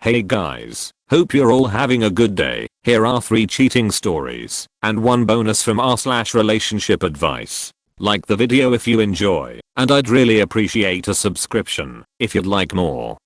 Hey guys, hope you're all having a good day. Here are 3 cheating stories and 1 bonus from r/RelationshipAdvice. Like the video if you enjoy, and I'd really appreciate a subscription if you'd like more.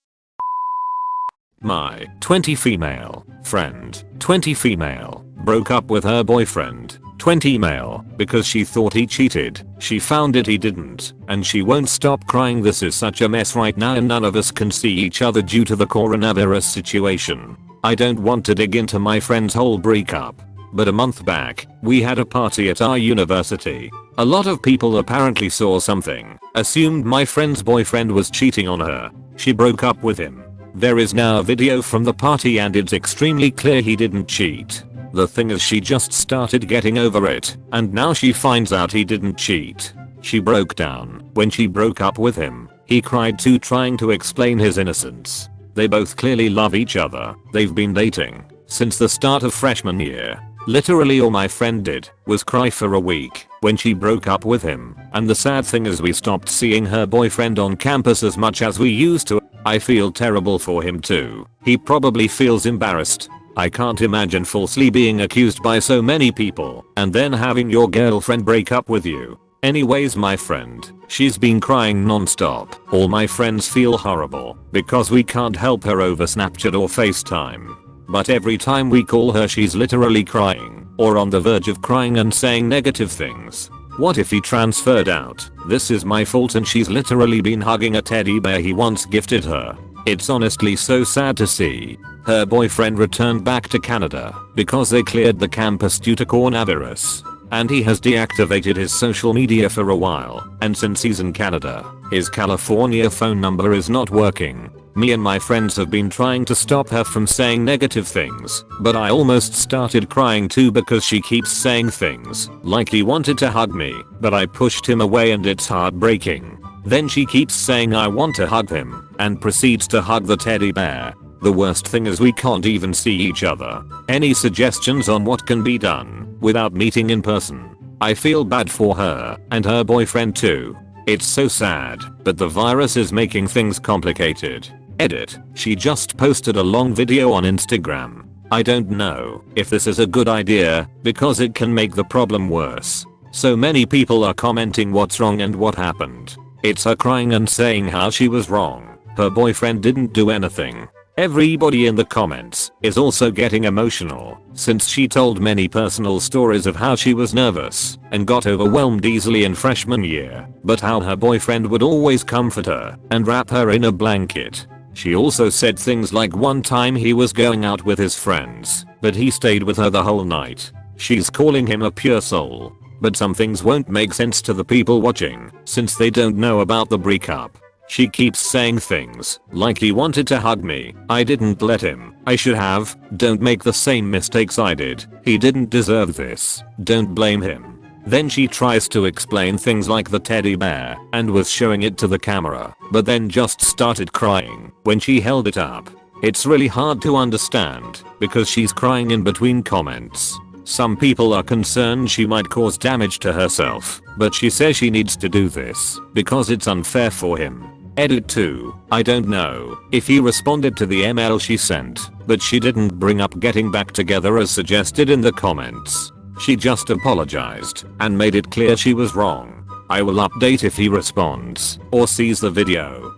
My 20 female friend, 20 female, broke up with her boyfriend, 20 male, because she thought he cheated. She found it he didn't, and she won't stop crying. This is such a mess right now and none of us can see each other due to the coronavirus situation. I don't want to dig into my friend's whole breakup, but a month back, we had a party at our university. A lot of people apparently saw something, assumed my friend's boyfriend was cheating on her. She broke up with him. There is now a video from the party and it's extremely clear he didn't cheat. The thing is she just started getting over it, and now she finds out he didn't cheat. She broke down when she broke up with him. He cried too, trying to explain his innocence. They both clearly love each other. They've been dating since the start of freshman year. Literally all my friend did was cry for a week when she broke up with him, and the sad thing is we stopped seeing her boyfriend on campus as much as we used to. I feel terrible for him too. He probably feels embarrassed. I can't imagine falsely being accused by so many people and then having your girlfriend break up with you. Anyways, my friend, she's been crying non-stop. All my friends feel horrible because we can't help her over Snapchat or FaceTime. But every time we call her she's literally crying or on the verge of crying and saying negative things. What if he transferred out? This is my fault and she's literally been hugging a teddy bear he once gifted her. It's honestly so sad to see. Her boyfriend returned back to Canada because they cleared the campus due to coronavirus, and he has deactivated his social media for a while, and since he's in Canada, his California phone number is not working. Me and my friends have been trying to stop her from saying negative things, but I almost started crying too because she keeps saying things like he wanted to hug me, but I pushed him away and it's heartbreaking. Then she keeps saying I want to hug him and proceeds to hug the teddy bear. The worst thing is we can't even see each other. Any suggestions on what can be done without meeting in person? I feel bad for her and her boyfriend too. It's so sad, but the virus is making things complicated. Edit. She just posted a long video on Instagram. I don't know if this is a good idea because it can make the problem worse. So many people are commenting what's wrong and what happened. It's her crying and saying how she was wrong. Her boyfriend didn't do anything. Everybody in the comments is also getting emotional since she told many personal stories of how she was nervous and got overwhelmed easily in freshman year, but how her boyfriend would always comfort her and wrap her in a blanket. She also said things like one time he was going out with his friends, but he stayed with her the whole night. She's calling him a pure soul, but some things won't make sense to the people watching since they don't know about the breakup. She keeps saying things like he wanted to hug me, I didn't let him, I should have, don't make the same mistakes I did, he didn't deserve this, don't blame him. Then she tries to explain things like the teddy bear and was showing it to the camera, but then just started crying when she held it up. It's really hard to understand because she's crying in between comments. Some people are concerned she might cause damage to herself, but she says she needs to do this because it's unfair for him. Edit 2. I don't know if he responded to the email she sent, but she didn't bring up getting back together as suggested in the comments. She just apologized and made it clear she was wrong. I will update if he responds or sees the video.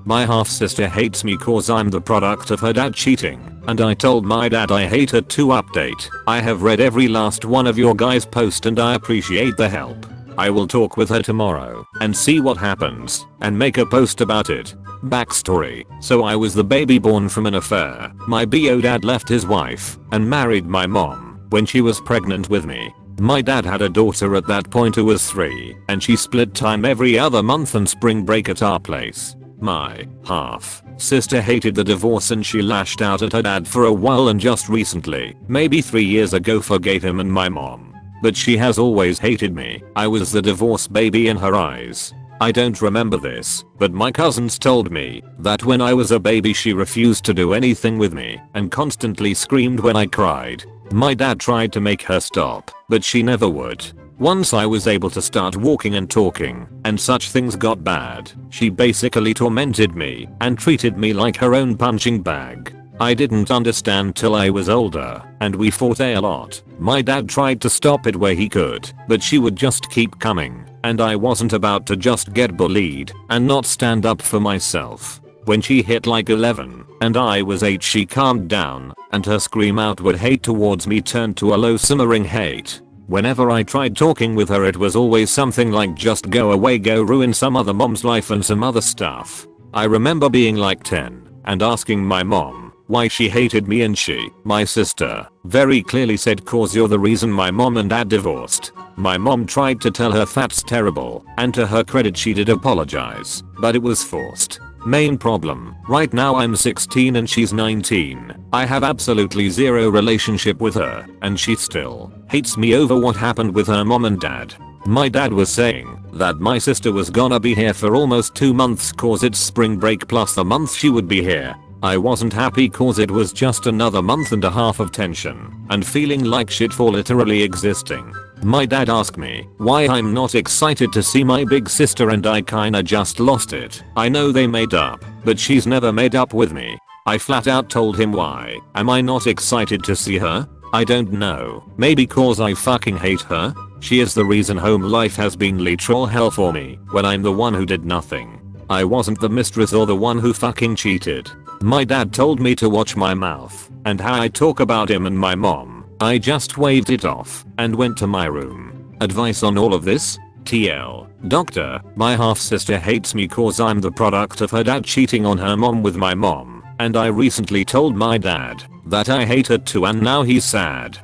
My half sister hates me cause I'm the product of her dad cheating, and I told my dad I hate her too. Update. I have read every last one of your guys' post and I appreciate the help. I will talk with her tomorrow and see what happens and make a post about it. Backstory. So I was the baby born from an affair. My BO dad left his wife and married my mom when she was pregnant with me. My dad had a daughter at that point who was 3, and she split time every other month and spring break at our place. My half sister hated the divorce and she lashed out at her dad for a while and just recently, maybe 3 years ago, forgave him and my mom. But she has always hated me. I was the divorce baby in her eyes. I don't remember this, but my cousins told me that when I was a baby she refused to do anything with me and constantly screamed when I cried. My dad tried to make her stop, but she never would. Once I was able to start walking and talking, and such things got bad, she basically tormented me and treated me like her own punching bag. I didn't understand till I was older, and we fought a lot. My dad tried to stop it where he could, but she would just keep coming, and I wasn't about to just get bullied and not stand up for myself. When she hit like 11 and I was 8, she calmed down, and her scream outward hate towards me turned to a low simmering hate. Whenever I tried talking with her, it was always something like just go away, go ruin some other mom's life and some other stuff. I remember being like 10 and asking my mom why she hated me, and she, my sister, very clearly said, "Cause you're the reason my mom and dad divorced." My mom tried to tell her that's terrible, and to her credit she did apologize, but it was forced. Main problem, right now I'm 16 and she's 19. I have absolutely zero relationship with her, and she still hates me over what happened with her mom and dad. My dad was saying that my sister was gonna be here for almost 2 months cause it's spring break plus the month she would be here. I wasn't happy cause it was just another month and a half of tension and feeling like shit for literally existing. My dad asked me why I'm not excited to see my big sister, and I kinda just lost it. I know they made up, but she's never made up with me. I flat out told him, why am I not excited to see her? I don't know, maybe cause I fucking hate her? She is the reason home life has been literal hell for me when I'm the one who did nothing. I wasn't the mistress or the one who fucking cheated. My dad told me to watch my mouth and how I talk about him and my mom. I just waved it off and went to my room. Advice on all of this? TL. Doctor, my half sister hates me cause I'm the product of her dad cheating on her mom with my mom, and I recently told my dad that I hate her too, and now he's sad.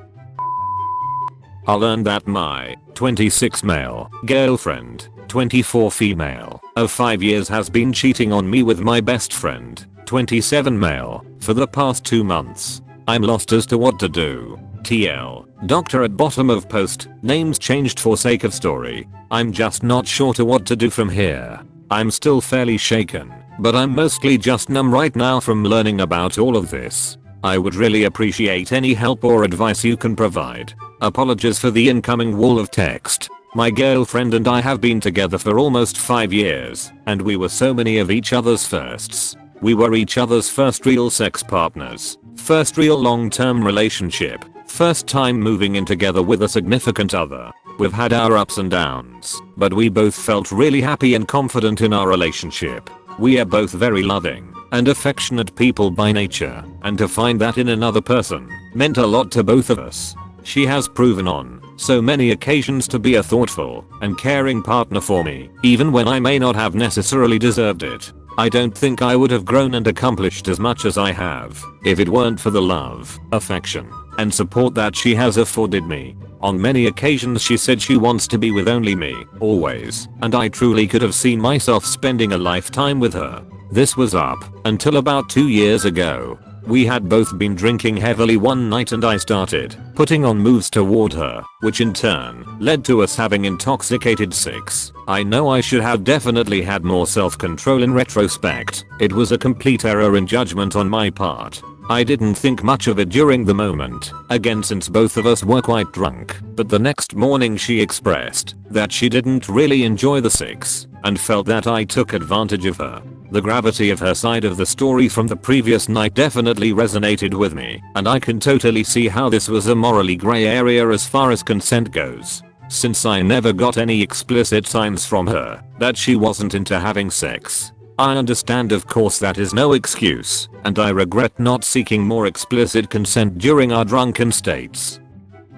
I learned that my 26 male girlfriend, 24 female, of 5 years has been cheating on me with my best friend, 27 male, for the past 2 months. I'm lost as to what to do. TL. Doctor at bottom of post, names changed for sake of story. I'm just not sure to what to do from here. I'm still fairly shaken, but I'm mostly just numb right now from learning about all of this. I would really appreciate any help or advice you can provide. Apologies for the incoming wall of text. My girlfriend and I have been together for almost 5 years, and we were so many of each other's firsts. We were each other's first real sex partners, first real long-term relationship, first time moving in together with a significant other. We've had our ups and downs, but we both felt really happy and confident in our relationship. We are both very loving and affectionate people by nature, and to find that in another person meant a lot to both of us. She has proven on so many occasions to be a thoughtful and caring partner for me, even when I may not have necessarily deserved it. I don't think I would have grown and accomplished as much as I have if it weren't for the love, affection, and support that she has afforded me. On many occasions she said she wants to be with only me, always, and I truly could have seen myself spending a lifetime with her. This was up until about 2 years ago. We had both been drinking heavily one night and I started putting on moves toward her, which in turn led to us having intoxicated sex. I know I should have definitely had more self-control in retrospect. It was a complete error in judgment on my part. I didn't think much of it during the moment, again since both of us were quite drunk, but the next morning she expressed that she didn't really enjoy the sex and felt that I took advantage of her. The gravity of her side of the story from the previous night definitely resonated with me, and I can totally see how this was a morally grey area as far as consent goes. Since I never got any explicit signs from her that she wasn't into having sex, I understand of course that is no excuse, and I regret not seeking more explicit consent during our drunken states.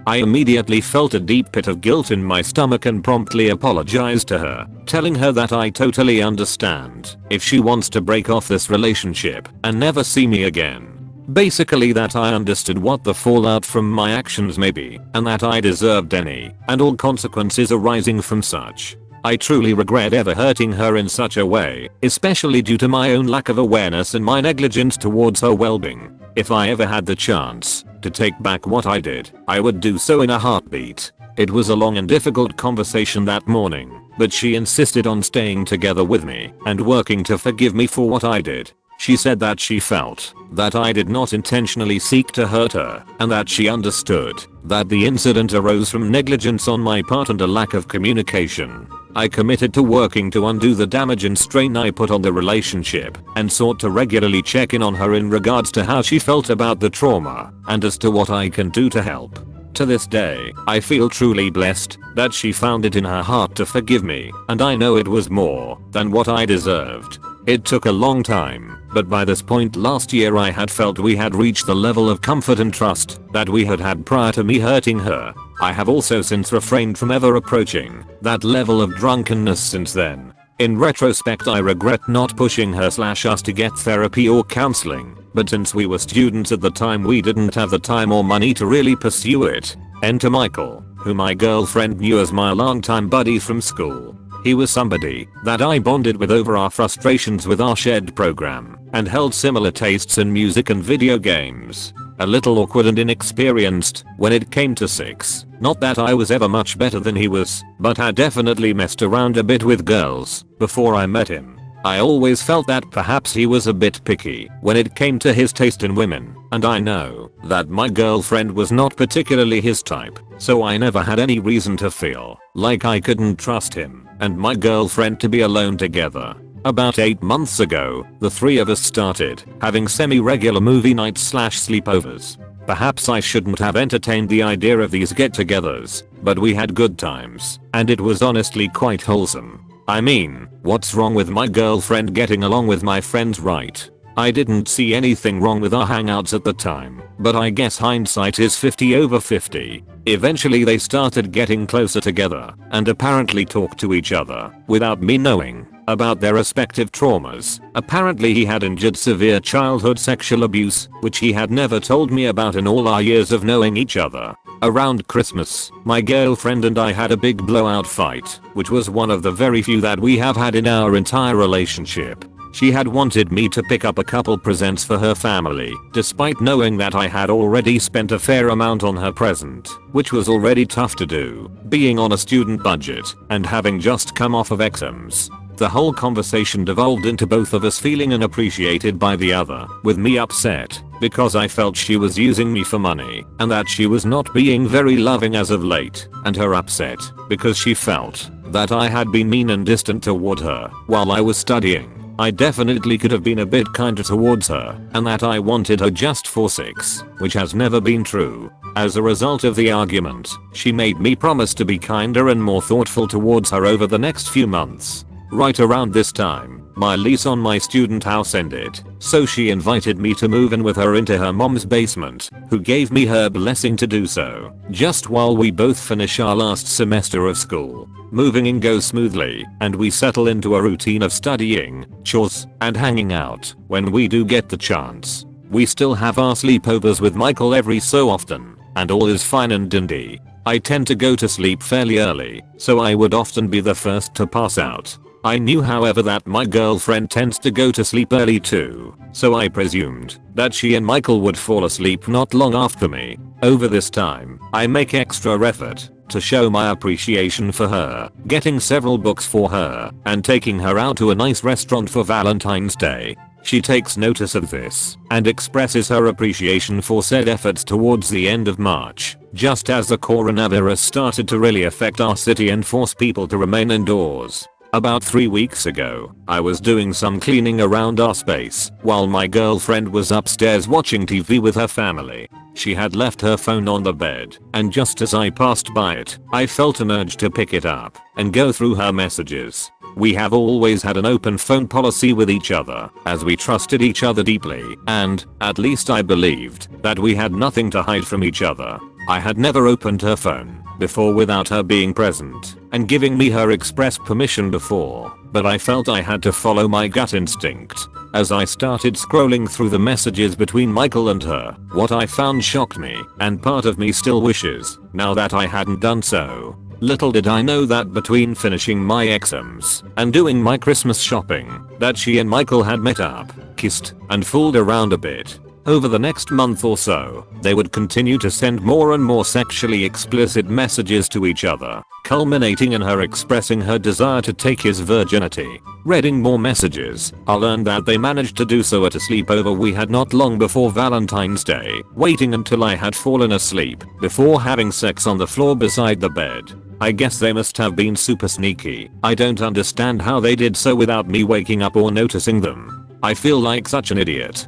I immediately felt a deep pit of guilt in my stomach and promptly apologized to her, telling her that I totally understand if she wants to break off this relationship and never see me again. Basically that I understood what the fallout from my actions may be, and that I deserved any and all consequences arising from such. I truly regret ever hurting her in such a way, especially due to my own lack of awareness and my negligence towards her well-being. If I ever had the chance to take back what I did, I would do so in a heartbeat. It was a long and difficult conversation that morning, but she insisted on staying together with me and working to forgive me for what I did. She said that she felt that I did not intentionally seek to hurt her and that she understood that the incident arose from negligence on my part and a lack of communication. I committed to working to undo the damage and strain I put on the relationship and sought to regularly check in on her in regards to how she felt about the trauma and as to what I can do to help. To this day, I feel truly blessed that she found it in her heart to forgive me, and I know it was more than what I deserved. It took a long time, but by this point last year I had felt we had reached the level of comfort and trust that we had had prior to me hurting her. I have also since refrained from ever approaching that level of drunkenness since then. In retrospect, I regret not pushing her/us to get therapy or counseling, but since we were students at the time we didn't have the time or money to really pursue it. Enter Michael, who my girlfriend knew as my longtime buddy from school. He was somebody that I bonded with over our frustrations with our shared program and held similar tastes in music and video games. A little awkward and inexperienced when it came to sex. Not that I was ever much better than he was, but had definitely messed around a bit with girls before I met him. I always felt that perhaps he was a bit picky when it came to his taste in women, and I know that my girlfriend was not particularly his type, so I never had any reason to feel like I couldn't trust him and my girlfriend to be alone together. About 8 months ago, the three of us started having semi-regular movie nights/sleepovers. Perhaps I shouldn't have entertained the idea of these get-togethers, but we had good times, and it was honestly quite wholesome. I mean, what's wrong with my girlfriend getting along with my friends, right? I didn't see anything wrong with our hangouts at the time, but I guess hindsight is 50/50. Eventually they started getting closer together and apparently talked to each other without me knowing about their respective traumas. Apparently he had endured severe childhood sexual abuse, which he had never told me about in all our years of knowing each other. Around Christmas, my girlfriend and I had a big blowout fight, which was one of the very few that we have had in our entire relationship. She had wanted me to pick up a couple presents for her family, despite knowing that I had already spent a fair amount on her present, which was already tough to do, being on a student budget and having just come off of exams. The whole conversation devolved into both of us feeling unappreciated by the other, with me upset because I felt she was using me for money and that she was not being very loving as of late, and her upset because she felt that I had been mean and distant toward her while I was studying. I definitely could have been a bit kinder towards her, and that I wanted her just for sex, which has never been true. As a result of the argument, she made me promise to be kinder and more thoughtful towards her over the next few months. Right around this time, my lease on my student house ended, so she invited me to move in with her into her mom's basement, who gave me her blessing to do so, just while we both finish our last semester of school. Moving in goes smoothly, and we settle into a routine of studying, chores, and hanging out when we do get the chance. We still have our sleepovers with Michael every so often, and all is fine and dandy. I tend to go to sleep fairly early, so I would often be the first to pass out. I knew however that my girlfriend tends to go to sleep early too, so I presumed that she and Michael would fall asleep not long after me. Over this time, I make extra effort to show my appreciation for her, getting several books for her, and taking her out to a nice restaurant for Valentine's Day. She takes notice of this and expresses her appreciation for said efforts towards the end of March, just as the coronavirus started to really affect our city and force people to remain indoors. About 3 weeks ago, I was doing some cleaning around our space while my girlfriend was upstairs watching TV with her family. She had left her phone on the bed, and just as I passed by it, I felt an urge to pick it up and go through her messages. We have always had an open phone policy with each other, as we trusted each other deeply, and, at least I believed, that we had nothing to hide from each other. I had never opened her phone before without her being present and giving me her express permission before, but I felt I had to follow my gut instinct. As I started scrolling through the messages between Michael and her, what I found shocked me, and part of me still wishes now that I hadn't done so. Little did I know that between finishing my exams and doing my Christmas shopping, that she and Michael had met up, kissed, and fooled around a bit. Over the next month or so, they would continue to send more and more sexually explicit messages to each other, culminating in her expressing her desire to take his virginity. Reading more messages, I learned that they managed to do so at a sleepover we had not long before Valentine's Day, waiting until I had fallen asleep before having sex on the floor beside the bed. I guess they must have been super sneaky. I don't understand how they did so without me waking up or noticing them. I feel like such an idiot.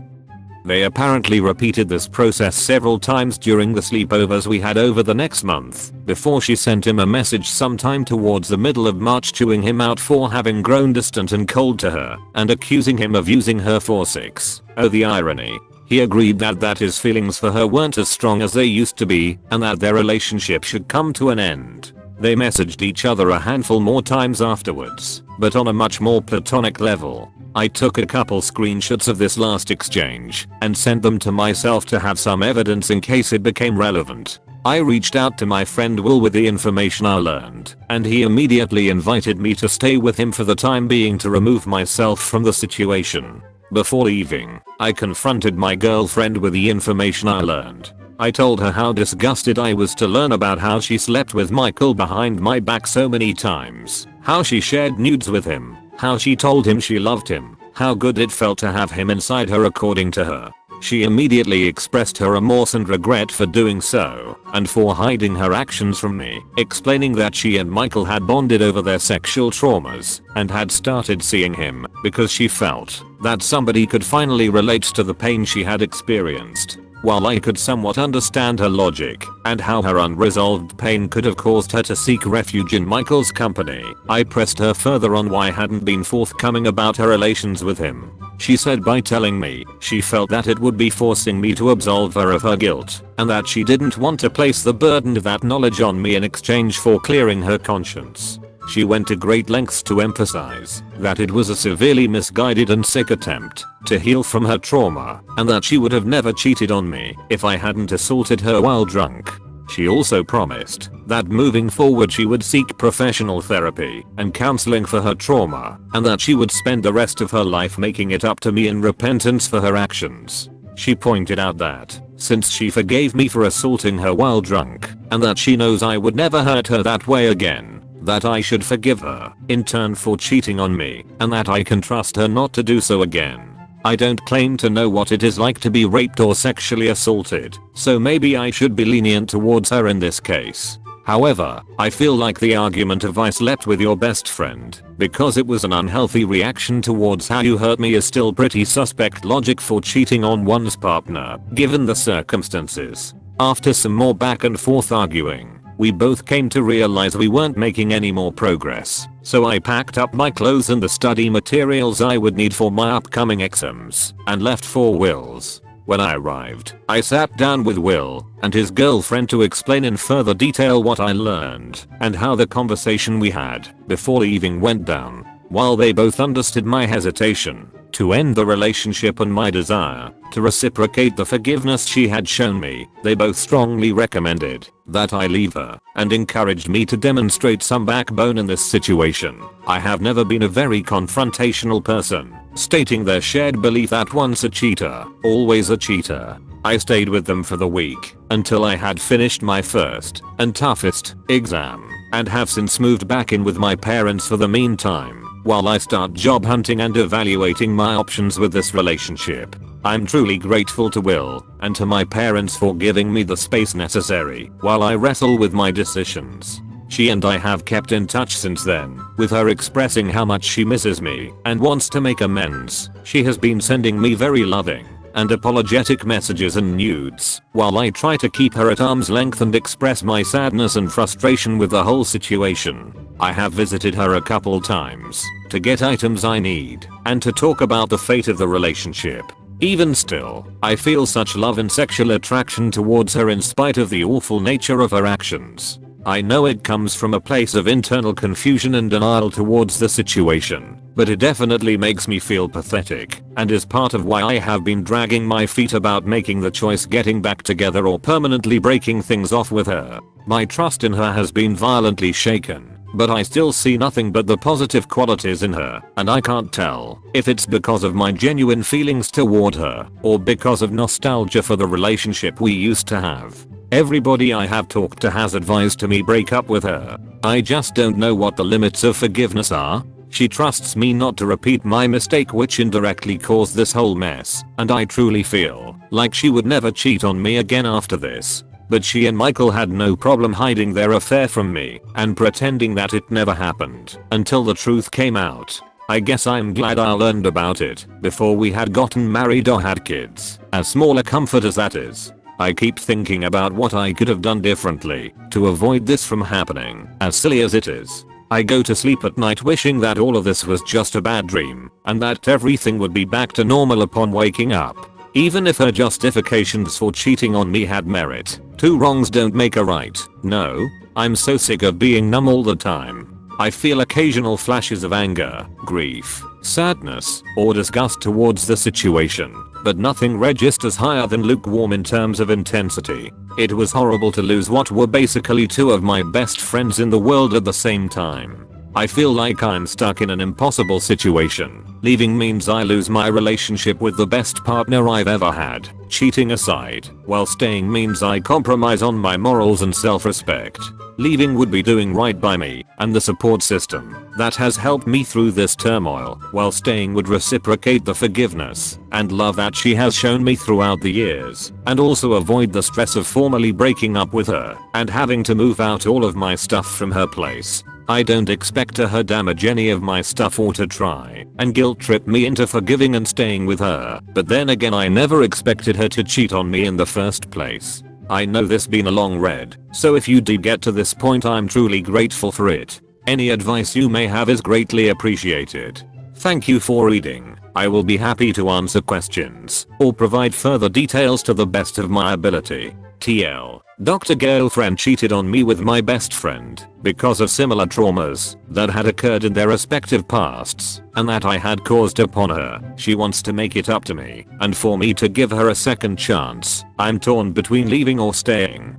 They apparently repeated this process several times during the sleepovers we had over the next month, before she sent him a message sometime towards the middle of March chewing him out for having grown distant and cold to her, and accusing him of using her for sex. Oh, the irony. He agreed that his feelings for her weren't as strong as they used to be, and that their relationship should come to an end. They messaged each other a handful more times afterwards, but on a much more platonic level. I took a couple screenshots of this last exchange and sent them to myself to have some evidence in case it became relevant. I reached out to my friend Will with the information I learned, and he immediately invited me to stay with him for the time being to remove myself from the situation. Before leaving, I confronted my girlfriend with the information I learned. I told her how disgusted I was to learn about how she slept with Michael behind my back so many times, how she shared nudes with him, how she told him she loved him, how good it felt to have him inside her according to her. She immediately expressed her remorse and regret for doing so, and for hiding her actions from me, explaining that she and Michael had bonded over their sexual traumas, and had started seeing him, because she felt that somebody could finally relate to the pain she had experienced. While I could somewhat understand her logic, and how her unresolved pain could have caused her to seek refuge in Michael's company, I pressed her further on why I hadn't been forthcoming about her relations with him. She said by telling me she felt that it would be forcing me to absolve her of her guilt, and that she didn't want to place the burden of that knowledge on me in exchange for clearing her conscience. She went to great lengths to emphasize that it was a severely misguided and sick attempt to heal from her trauma, and that she would have never cheated on me if I hadn't assaulted her while drunk. She also promised that moving forward she would seek professional therapy and counseling for her trauma, and that she would spend the rest of her life making it up to me in repentance for her actions. She pointed out that, since she forgave me for assaulting her while drunk, and that she knows I would never hurt her that way again, that I should forgive her in turn for cheating on me, and that I can trust her not to do so again. I don't claim to know what it is like to be raped or sexually assaulted, so maybe I should be lenient towards her in this case. However, I feel like the argument of I slept with your best friend because it was an unhealthy reaction towards how you hurt me is still pretty suspect logic for cheating on one's partner, given the circumstances. After some more back and forth arguing, we both came to realize we weren't making any more progress, so I packed up my clothes and the study materials I would need for my upcoming exams, and left for Will's. When I arrived, I sat down with Will and his girlfriend to explain in further detail what I learned, and how the conversation we had before leaving went down. While they both understood my hesitation to end the relationship and my desire to reciprocate the forgiveness she had shown me, they both strongly recommended that I leave her, and encouraged me to demonstrate some backbone in this situation. I have never been a very confrontational person, stating their shared belief that once a cheater, always a cheater. I stayed with them for the week until I had finished my first and toughest exam, and have since moved back in with my parents for the meantime, while I start job hunting and evaluating my options with this relationship. I'm truly grateful to Will and to my parents for giving me the space necessary while I wrestle with my decisions. She and I have kept in touch since then, with her expressing how much she misses me and wants to make amends. She has been sending me very loving and apologetic messages and nudes, while I try to keep her at arm's length and express my sadness and frustration with the whole situation. I have visited her a couple times to get items I need and to talk about the fate of the relationship. Even still, I feel such love and sexual attraction towards her in spite of the awful nature of her actions. I know it comes from a place of internal confusion and denial towards the situation, but it definitely makes me feel pathetic, and is part of why I have been dragging my feet about making the choice getting back together or permanently breaking things off with her. My trust in her has been violently shaken, but I still see nothing but the positive qualities in her, and I can't tell if it's because of my genuine feelings toward her or because of nostalgia for the relationship we used to have. Everybody I have talked to has advised to me break up with her. I just don't know what the limits of forgiveness are. She trusts me not to repeat my mistake, which indirectly caused this whole mess, and I truly feel like she would never cheat on me again after this. But she and Michael had no problem hiding their affair from me and pretending that it never happened until the truth came out. I guess I'm glad I learned about it before we had gotten married or had kids, as small a comfort as that is. I keep thinking about what I could have done differently to avoid this from happening, as silly as it is. I go to sleep at night wishing that all of this was just a bad dream and that everything would be back to normal upon waking up. Even if her justifications for cheating on me had merit, two wrongs don't make a right. No, I'm so sick of being numb all the time. I feel occasional flashes of anger, grief, sadness, or disgust towards the situation, but nothing registers higher than lukewarm in terms of intensity. It was horrible to lose what were basically two of my best friends in the world at the same time. I feel like I'm stuck in an impossible situation. Leaving means I lose my relationship with the best partner I've ever had, cheating aside, while staying means I compromise on my morals and self-respect. Leaving would be doing right by me and the support system that has helped me through this turmoil, while staying would reciprocate the forgiveness and love that she has shown me throughout the years, and also avoid the stress of formally breaking up with her and having to move out all of my stuff from her place. I don't expect her to damage any of my stuff or to try and guilt trip me into forgiving and staying with her, but then again I never expected her to cheat on me in the first place. I know this been a long read, so if you did get to this point I'm truly grateful for it. Any advice you may have is greatly appreciated. Thank you for reading. I will be happy to answer questions or provide further details to the best of my ability. TL. Dr. Girlfriend cheated on me with my best friend because of similar traumas that had occurred in their respective pasts and that I had caused upon her. She wants to make it up to me and for me to give her a second chance. I'm torn between leaving or staying.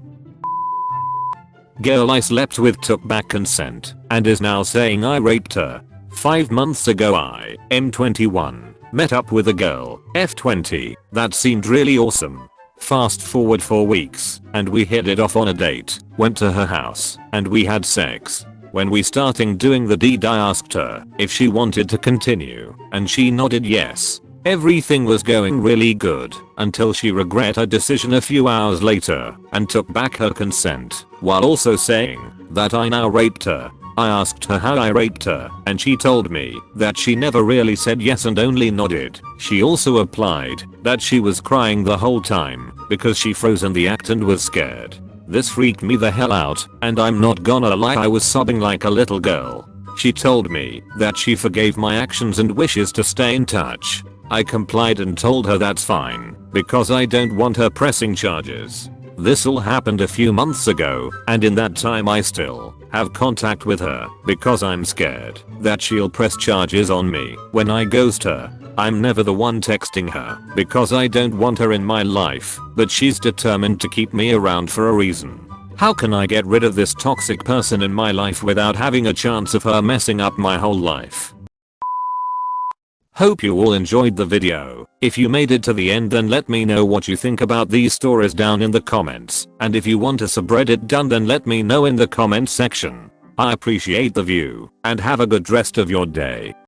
Girl I slept with took back consent and is now saying I raped her. 5 months ago I, M21, met up with a girl, F20, that seemed really awesome. Fast forward 4 weeks, and we hit it off on a date, went to her house, and we had sex. When we starting doing the deed I asked her if she wanted to continue, and she nodded yes. Everything was going really good, until she regret her decision a few hours later, and took back her consent, while also saying that I now raped her. I asked her how I raped her, and she told me that she never really said yes and only nodded. She also implied that she was crying the whole time because she froze in the act and was scared. This freaked me the hell out, and I'm not gonna lie, I was sobbing like a little girl. She told me that she forgave my actions and wishes to stay in touch. I complied and told her that's fine, because I don't want her pressing charges. This all happened a few months ago, and in that time I still have contact with her because I'm scared that she'll press charges on me when I ghost her. I'm never the one texting her because I don't want her in my life, but she's determined to keep me around for a reason. How can I get rid of this toxic person in my life without having a chance of her messing up my whole life? Hope you all enjoyed the video. If you made it to the end, then let me know what you think about these stories down in the comments, and if you want a subreddit done, then let me know in the comments section. I appreciate the view, and have a good rest of your day.